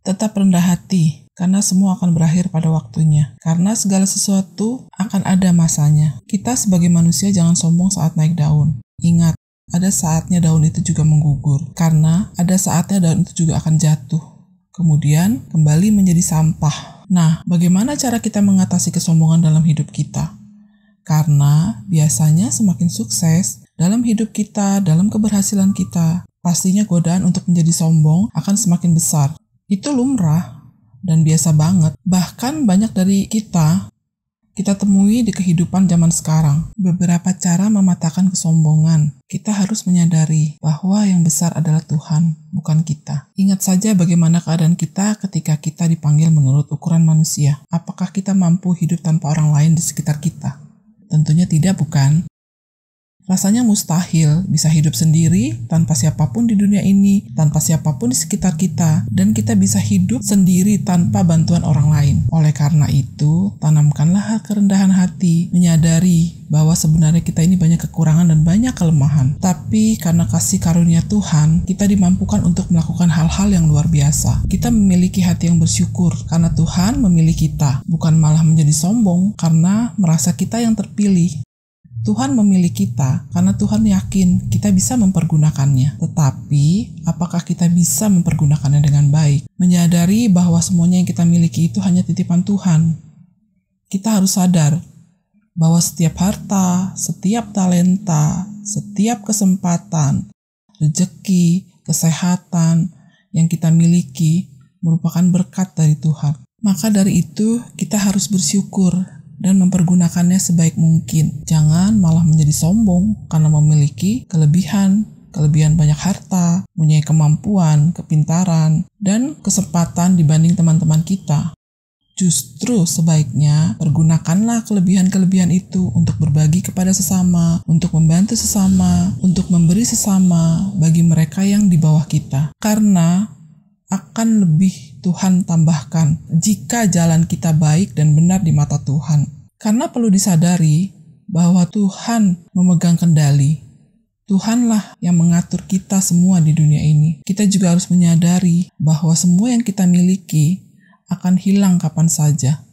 Tetap rendah hati, karena semua akan berakhir pada waktunya. Karena segala sesuatu akan ada masanya. Kita sebagai manusia jangan sombong saat naik daun. Ingat, ada saatnya daun itu juga menggugur. Karena ada saatnya daun itu juga akan jatuh. Kemudian kembali menjadi sampah. Nah, bagaimana cara kita mengatasi kesombongan dalam hidup kita? Karena biasanya semakin sukses dalam hidup kita, dalam keberhasilan kita, pastinya godaan untuk menjadi sombong akan semakin besar. Itu lumrah dan biasa banget. Bahkan banyak dari kita temui di kehidupan zaman sekarang. Beberapa cara mematahkan kesombongan. Kita harus menyadari bahwa yang besar adalah Tuhan, bukan kita. Ingat saja bagaimana keadaan kita ketika kita dipanggil menurut ukuran manusia. Apakah kita mampu hidup tanpa orang lain di sekitar kita? Tentunya tidak, bukan? Rasanya mustahil bisa hidup sendiri tanpa siapapun di dunia ini, tanpa siapapun di sekitar kita, dan kita bisa hidup sendiri tanpa bantuan orang lain. Oleh karena itu, tanamkanlah kerendahan hati, menyadari bahwa sebenarnya kita ini banyak kekurangan dan banyak kelemahan. Tapi karena kasih karunia Tuhan, kita dimampukan untuk melakukan hal-hal yang luar biasa. Kita memiliki hati yang bersyukur karena Tuhan memilih kita, bukan malah menjadi sombong karena merasa kita yang terpilih. Tuhan memilih kita karena Tuhan yakin kita bisa mempergunakannya. Tetapi, apakah kita bisa mempergunakannya dengan baik? Menyadari bahwa semuanya yang kita miliki itu hanya titipan Tuhan. Kita harus sadar bahwa setiap harta, setiap talenta, setiap kesempatan, rezeki, kesehatan yang kita miliki merupakan berkat dari Tuhan. Maka dari itu, kita harus bersyukur dan mempergunakannya sebaik mungkin. Jangan malah menjadi sombong karena memiliki kelebihan banyak harta, punya kemampuan, kepintaran, dan kesempatan dibanding teman-teman kita. Justru sebaiknya pergunakanlah kelebihan-kelebihan itu untuk berbagi kepada sesama, untuk membantu sesama, untuk memberi sesama bagi mereka yang di bawah kita. Karena akan lebih Tuhan tambahkan jika jalan kita baik dan benar di mata Tuhan. Karena perlu disadari bahwa Tuhan memegang kendali. Tuhanlah yang mengatur kita semua di dunia ini. Kita juga harus menyadari bahwa semua yang kita miliki akan hilang kapan saja.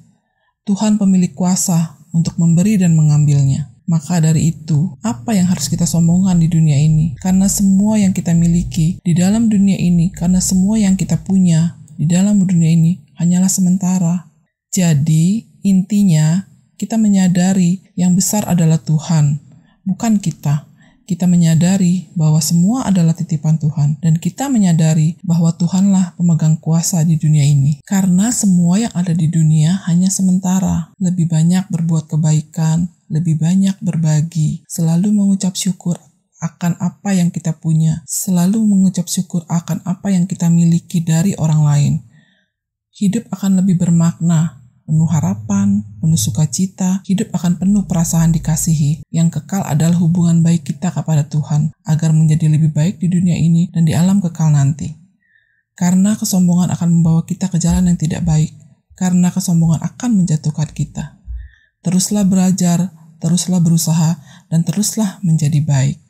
Tuhan pemilik kuasa untuk memberi dan mengambilnya. Maka dari itu, apa yang harus kita sombongkan di dunia ini? Karena semua yang kita miliki di dalam dunia ini, karena semua yang kita punya di dalam dunia ini hanyalah sementara. Jadi, intinya kita menyadari yang besar adalah Tuhan, bukan kita. Kita menyadari bahwa semua adalah titipan Tuhan, dan kita menyadari bahwa Tuhanlah pemegang kuasa di dunia ini. Karena semua yang ada di dunia hanya sementara. Lebih banyak berbuat kebaikan, lebih banyak berbagi, selalu mengucap syukur akan apa yang kita punya, selalu mengucap syukur akan apa yang kita miliki dari orang lain. Hidup akan lebih bermakna, penuh harapan, penuh sukacita, hidup akan penuh perasaan dikasihi. Yang kekal adalah hubungan baik kita kepada Tuhan, agar menjadi lebih baik di dunia ini dan di alam kekal nanti. Karena kesombongan akan membawa kita ke jalan yang tidak baik, karena kesombongan akan menjatuhkan kita. Teruslah belajar, teruslah berusaha, dan teruslah menjadi baik.